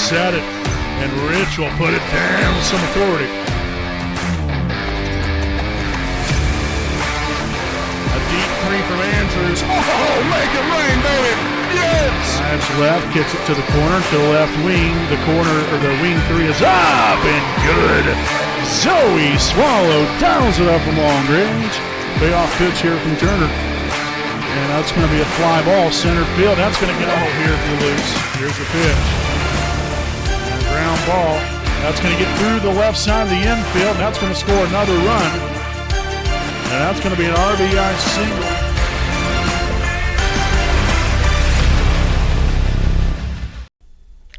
set it, and Rich will put it down with some authority. A deep three from Andrews. Oh, make it rain, baby! Yes! Drives left, kicks it to the corner, to the left wing. The corner, or the wing three is up and good. Zoe Swallow dials it up from long range. Payoff pitch here from Turner. And that's going to be a fly ball, center field. That's going to go here if you lose. Here's the pitch. And a ground ball. That's going to get through the left side of the infield. That's going to score another run. And that's going to be an RBI single.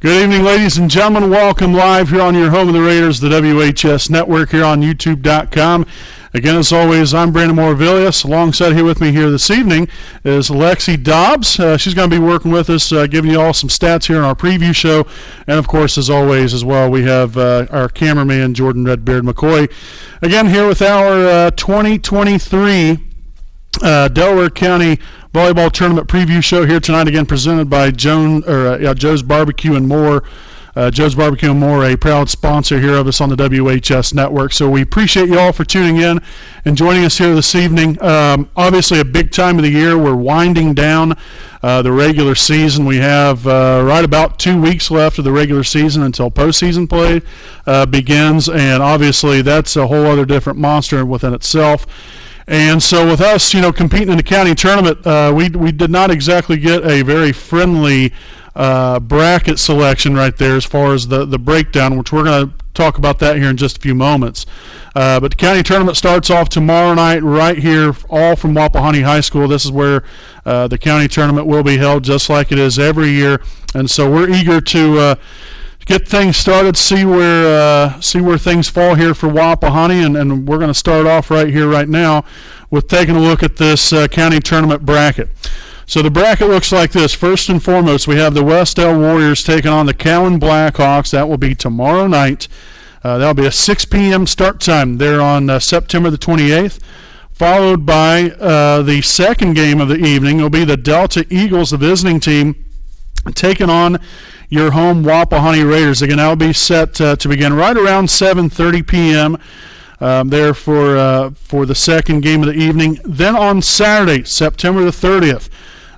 Good evening, ladies and gentlemen. Welcome live here on your home of the Raiders, the WHS Network here on YouTube.com. Again, as always, I'm Brandon Moravilius. Alongside here with me here this evening is Lexi Dobbs. She's going to be working with us, giving you all some stats here in our preview show. And, of course, as always, as well, we have our cameraman, Jordan Redbeard McCoy. Again, here with our 2023 Delaware County Volleyball Tournament preview show here tonight, again presented by Joe's Barbecue and More. Joe's Barbecue and More, a proud sponsor here of us on the WHS Network. So we appreciate you all for tuning in and joining us here this evening. Obviously a big time of the year. We're winding down the regular season. We have right about 2 weeks left of the regular season until postseason play begins. And obviously that's a whole other different monster within itself. And so with us, competing in the county tournament, we did not exactly get a very friendly bracket selection right there as far as the breakdown, which we're going to talk about that here in just a few moments. But the county tournament starts off tomorrow night right here, all from Wapahani High School. This is where the county tournament will be held, just like it is every year. And so we're eager to get things started, see where things fall here for Wapahani, and we're going to start off right here, right now, with taking a look at this county tournament bracket. So the bracket looks like this. First and foremost, we have the Westdale Warriors taking on the Cowan Blackhawks. That will be tomorrow night. That'll be a 6 p.m. start time there on September the 28th. Followed by the second game of the evening will be the Delta Eagles, the visiting team, taking on your home Wapahani Raiders. Again, that will be set to begin right around 7:30 p.m. There for the second game of the evening. Then on Saturday, September the 30th,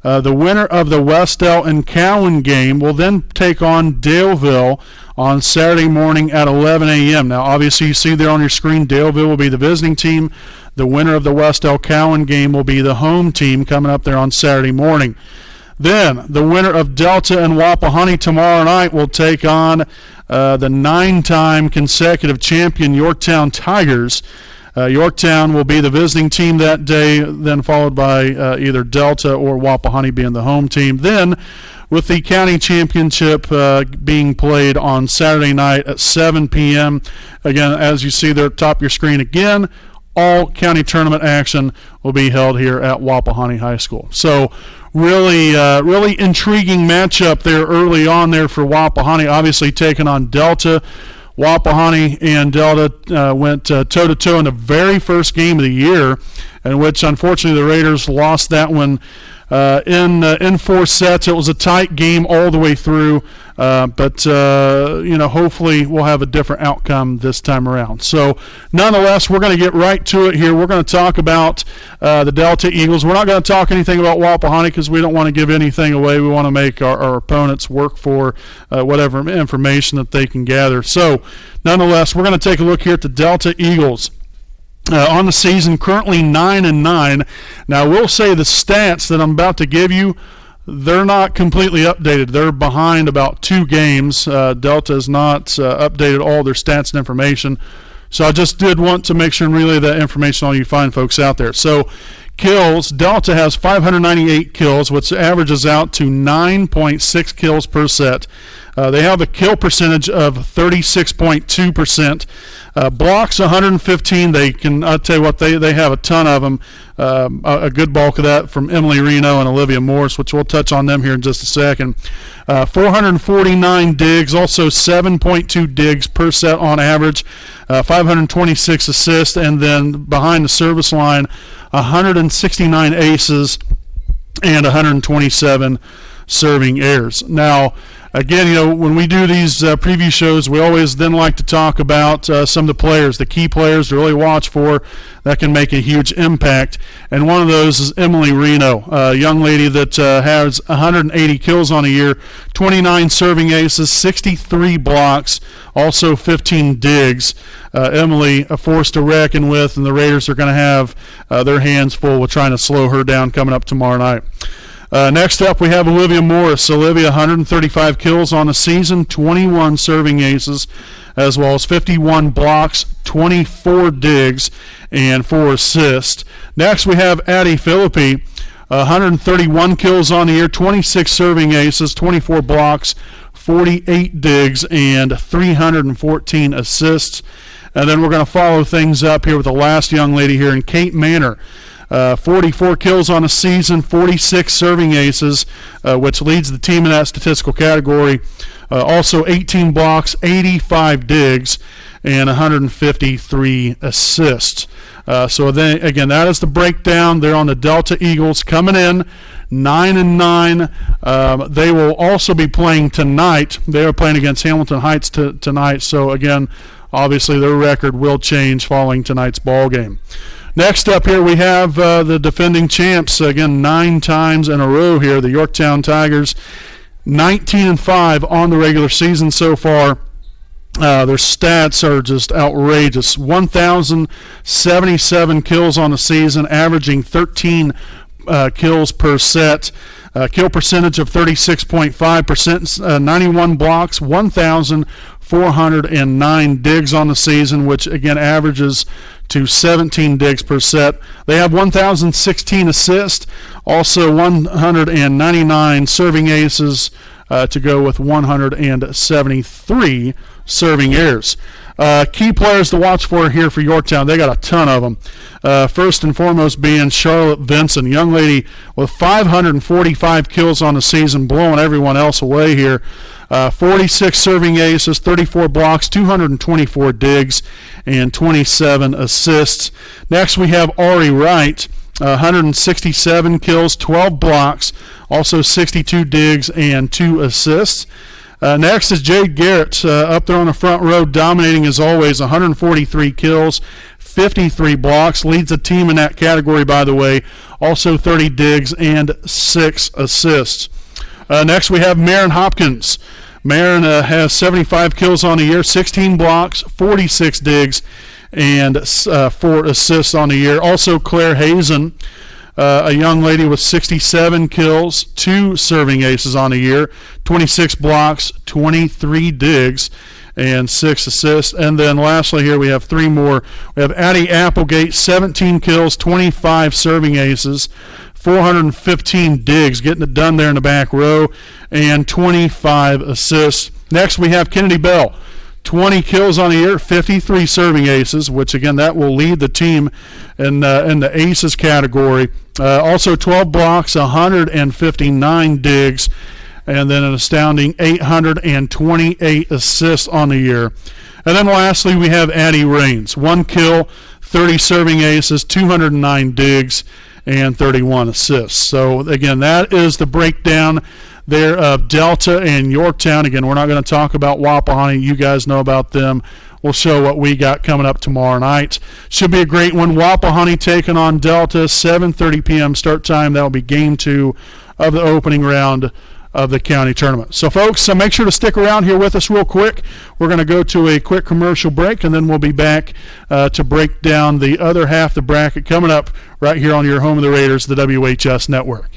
the winner of the Westdale and Cowan game will then take on Daleville on Saturday morning at 11 a.m. Now, obviously, you see there on your screen, Daleville will be the visiting team. The winner of the Westdale Cowan game will be the home team coming up there on Saturday morning. Then the winner of Delta and Wapahani tomorrow night will take on the 9-time consecutive champion Yorktown Tigers. Yorktown will be the visiting team that day, then followed by either Delta or Wapahani being the home team. Then with the county championship being played on Saturday night at 7 p.m. Again, as you see there at the top of your screen again, all county tournament action will be held here at Wapahani High School. So really intriguing matchup there early on there for Wapahani, obviously taking on Delta. Wapahani and Delta went toe-to-toe in the very first game of the year, in which unfortunately the Raiders lost that one in 4 sets. It was a tight game all the way through, but hopefully we'll have a different outcome this time around. So nonetheless, we're going to get right to it here. We're going to talk about the Delta Eagles. We're not going to talk anything about Wapahani because we don't want to give anything away. We want to make our opponents work for whatever information that they can gather. So nonetheless, we're going to take a look here at the Delta Eagles. On the season, currently 9-9. Now, I will say the stats that I'm about to give you, they're not completely updated. They're behind about 2 games. Delta has not updated all their stats and information. So I just did want to make sure and relay that information to all you fine folks out there. So kills, Delta has 598 kills, which averages out to 9.6 kills per set. They have a kill percentage of 36.2%. Blocks 115. I'll tell you what, they have a ton of them. A good bulk of that from Emily Reno and Olivia Morris, which we'll touch on them here in just a second. 449 digs, also 7.2 digs per set on average. 526 assists, and then behind the service line, 169 aces and 127 serving errors. Now, again, when we do these preview shows, we always then like to talk about some of the players, the key players to really watch for that can make a huge impact. And one of those is Emily Reno, a young lady that has 180 kills on a year, 29 serving aces, 63 blocks, also 15 digs. Emily, a force to reckon with, and the Raiders are going to have their hands full with trying to slow her down coming up tomorrow night. Next up, we have Olivia Morris. Olivia, 135 kills on the season, 21 serving aces, as well as 51 blocks, 24 digs, and 4 assists. Next, we have Addie Philippi, 131 kills on the year, 26 serving aces, 24 blocks, 48 digs, and 314 assists. And then we're going to follow things up here with the last young lady here in Kate Manor. 44 kills on a season, 46 serving aces, which leads the team in that statistical category. Also 18 blocks, 85 digs, and 153 assists. So then, again, that is the breakdown. They're on the Delta Eagles coming in 9-9. They will also be playing tonight. They are playing against Hamilton Heights tonight. So, again, obviously their record will change following tonight's ball game. Next up here we have the defending champs, again 9 times in a row here, the Yorktown Tigers, 19-5 on the regular season so far. Their stats are just outrageous. 1,077 kills on the season, averaging 13 kills per set. Kill percentage of 36.5%, 91 blocks, 1,409 digs on the season, which again averages to 17 digs per set. They have 1,016 assists, also 199 serving aces to go with 173 serving errors. Key players to watch for here for Yorktown, they got a ton of them. First and foremost being Charlotte Vinson, young lady with 545 kills on the season, blowing everyone else away here. 46 serving aces, 34 blocks, 224 digs, and 27 assists. Next we have Ari Wright, 167 kills, 12 blocks, also 62 digs, and 2 assists. Next is Jade Garrett up there on the front row, dominating as always, 143 kills, 53 blocks, leads the team in that category, by the way, also 30 digs and 6 assists. Next we have Maren Hopkins. Maren has 75 kills on the year, 16 blocks, 46 digs, and 4 assists on the year. Also Claire Hazen, a young lady with 67 kills, 2 serving aces on the year, 26 blocks, 23 digs, and 6 assists. And then lastly here we have 3 more. We have Addie Applegate, 17 kills, 25 serving aces, 415 digs, getting it done there in the back row, and 25 assists. Next we have Kennedy Bell, 20 kills on the year, 53 serving aces, which again that will lead the team in the aces category. Also 12 blocks, 159 digs, and then an astounding 828 assists on the year. And then lastly we have Addie Rains, 1 kill, 30 serving aces, 209 digs, and 31 assists. So again, that is the breakdown there of Delta and Yorktown. Again, we're not going to talk about Wapahani. You guys know about them. We'll show what we got coming up tomorrow night. Should be a great one. Wapahani taking on Delta, 7:30 p.m. start time. That will be game 2 of the opening round of the county tournament. So folks, make sure to stick around here with us real quick. We're going to go to a quick commercial break, and then we'll be back to break down the other half of the bracket coming up right here on your home of the Raiders, the WHS Network.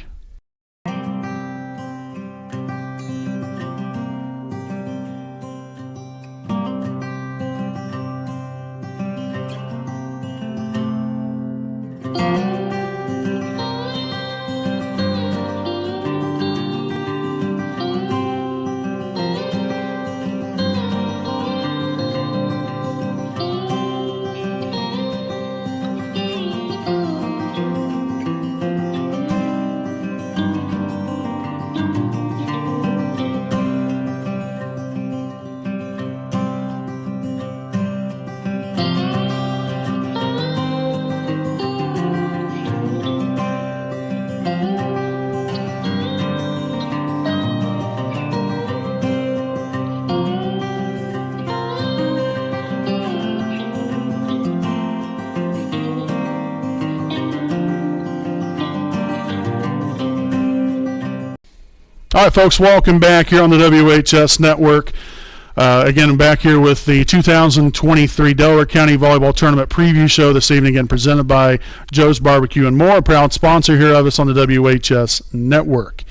All right, folks, welcome back here on the WHS Network. Again, back here with the 2023 Delaware County Volleyball Tournament Preview Show this evening, again presented by Joe's Barbecue and More, a proud sponsor here of us on the WHS Network.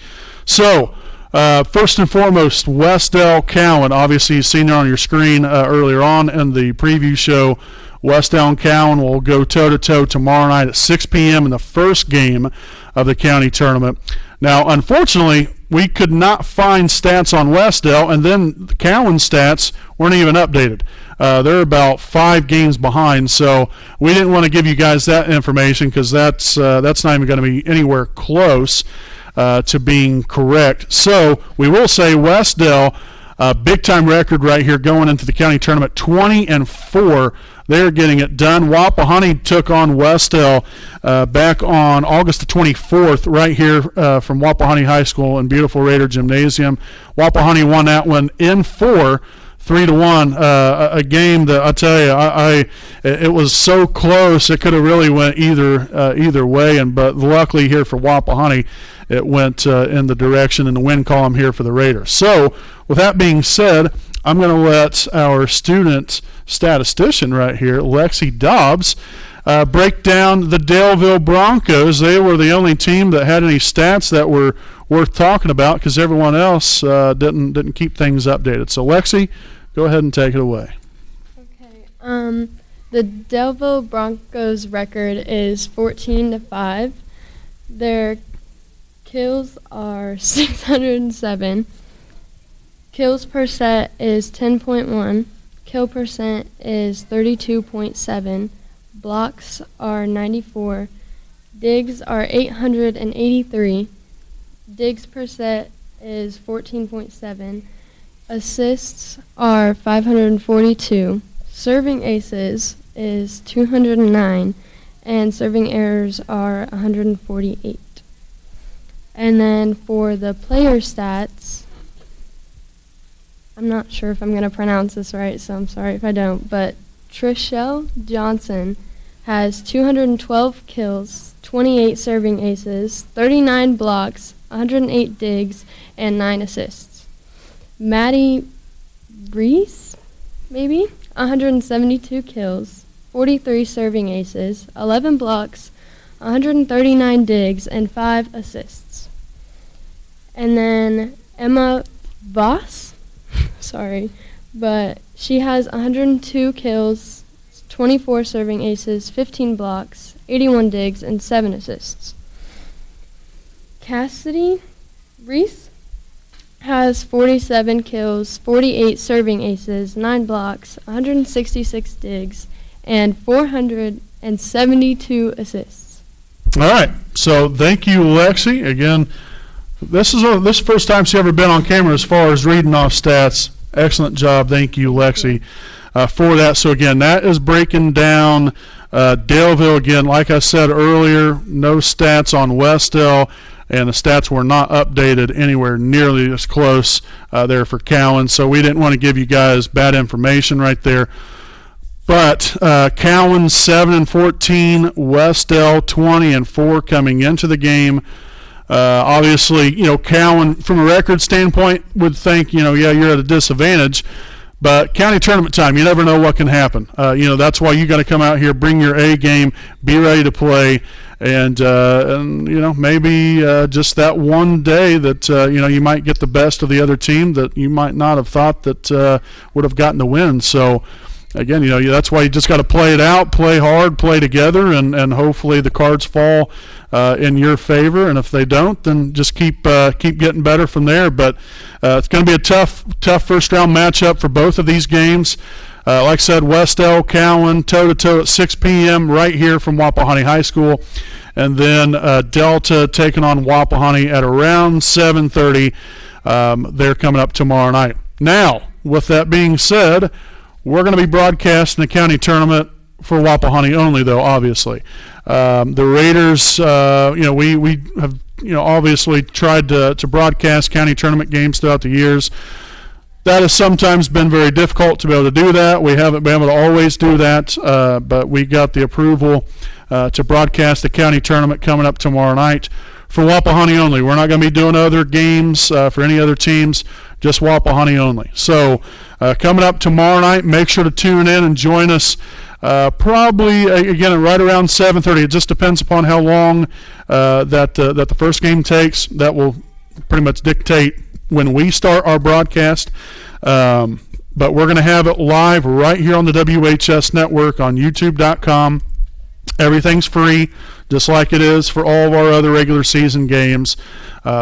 So, first and foremost, Westdale Cowan. Obviously, you've seen it on your screen earlier on in the preview show. Westdale and Cowan will go toe-to-toe tomorrow night at 6 p.m. in the first game of the county tournament. Now, unfortunately, we could not find stats on Westdale, and then the Cowan stats weren't even updated. They're about 5 games behind, so we didn't want to give you guys that information because that's not even going to be anywhere close to being correct. So we will say Westdale, big-time record right here going into the county tournament, 20-4. They're getting it done. Wapahoney took on Westdale back on August the 24th right here from Wapahoney High School in beautiful Raider Gymnasium. Wapahoney won that one in 4, 3-1. A game that I tell you, it was so close it could have really went either way. But luckily here for Wapahoney, it went in the direction in the win column here for the Raiders. So with that being said, I'm going to let our student statistician right here, Lexi Dobbs, break down the Daleville Broncos. They were the only team that had any stats that were worth talking about because everyone else didn't keep things updated. So, Lexi, go ahead and take it away. Okay. The Daleville Broncos record is 14-5. Their kills are 607. Kills per set is 10.1. Kill percent is 32.7. Blocks are 94. Digs are 883. Digs per set is 14.7. Assists are 542. Serving aces is 209. And serving errors are 148. And then for the player stats, I'm not sure if I'm going to pronounce this right, so I'm sorry if I don't, but Trishelle Johnson has 212 kills, 28 serving aces, 39 blocks, 108 digs, and 9 assists. Maddie Reese, 172 kills, 43 serving aces, 11 blocks, 139 digs, and 5 assists. And then Emma Voss, but she has 102 kills, 24 serving aces, 15 blocks, 81 digs, and 7 assists. Cassidy Reese has 47 kills, 48 serving aces, 9 blocks, 166 digs, and 472 assists. All right. So thank you, Lexi. Again, this is the first time she's ever been on camera as far as reading off stats. Excellent job. Thank you, Lexi, for that. So, again, that is breaking down Daleville. Again, like I said earlier, no stats on Westdale, and the stats were not updated anywhere nearly as close there for Cowan. So we didn't want to give you guys bad information right there. But Cowan 7-14, Westdale 20-4 coming into the game. Obviously, Cowan, from a record standpoint, would think, you're at a disadvantage. But county tournament time, you never know what can happen. That's why you got to come out here, bring your A game, be ready to play, and maybe just that one day that you might get the best of the other team that you might not have thought that would have gotten the win. So. Again, that's why you just got to play it out, play hard, play together, and hopefully the cards fall in your favor. And if they don't, then just keep getting better from there. But it's going to be a tough first-round matchup for both of these games. Like I said, Westdale, Cowan, toe-to-toe at 6 p.m. right here from Wapahoney High School. And then Delta taking on Wapahoney at around 7:30. They're coming up tomorrow night. Now, with that being said, we're going to be broadcasting the county tournament for Wapahoney only, though, obviously. The Raiders, we have, obviously tried to broadcast county tournament games throughout the years. That has sometimes been very difficult to be able to do that. We haven't been able to always do that, but we got the approval to broadcast the county tournament coming up tomorrow night for Wapahani only. We're not going to be doing other games for any other teams, just Wapahani only. So coming up tomorrow night, make sure to tune in and join us. Probably again right around 7:30. It just depends upon how long that the first game takes. That will pretty much dictate when we start our broadcast. But we're going to have it live right here on the WHS network on YouTube.com. Everything's free, just like it is for all of our other regular season games.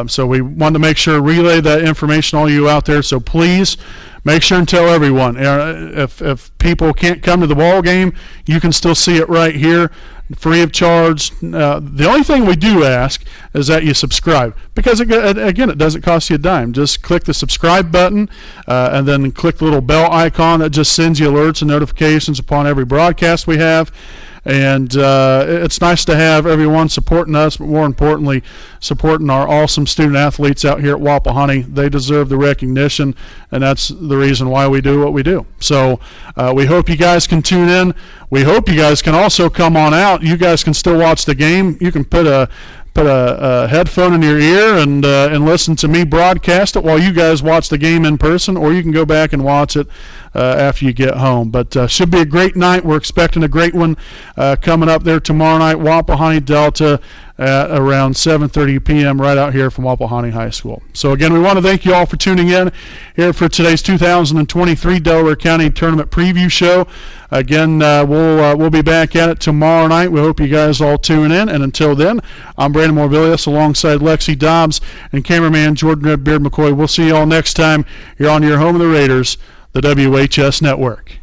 So we wanted to make sure to relay that information all you out there. So please make sure and tell everyone. If people can't come to the ball game, you can still see it right here, free of charge. The only thing we do ask is that you subscribe, because again, it doesn't cost you a dime. Just click the subscribe button and then click the little bell icon that just sends you alerts and notifications upon every broadcast we have. And it's nice to have everyone supporting us, but more importantly, supporting our awesome student athletes out here at Wapahani. They deserve the recognition, and that's the reason why we do what we do. So we hope you guys can tune in. We hope you guys can also come on out. You guys can still watch the game. You can put a headphone in your ear and listen to me broadcast it while you guys watch the game in person, or you can go back and watch it after you get home. But should be a great night. We're expecting a great one coming up there tomorrow night, Wapahani Delta at around 7:30 p.m. right out here from Wapahani High School. So again, we want to thank you all for tuning in here for today's 2023 Delaware County Tournament Preview Show. Again, we'll be back at it tomorrow night. We hope you guys all tune in. And until then, I'm Brandon Morvillius alongside Lexi Dobbs and cameraman Jordan Redbeard McCoy. We'll see you all next time here on your home of the Raiders, the WHS Network.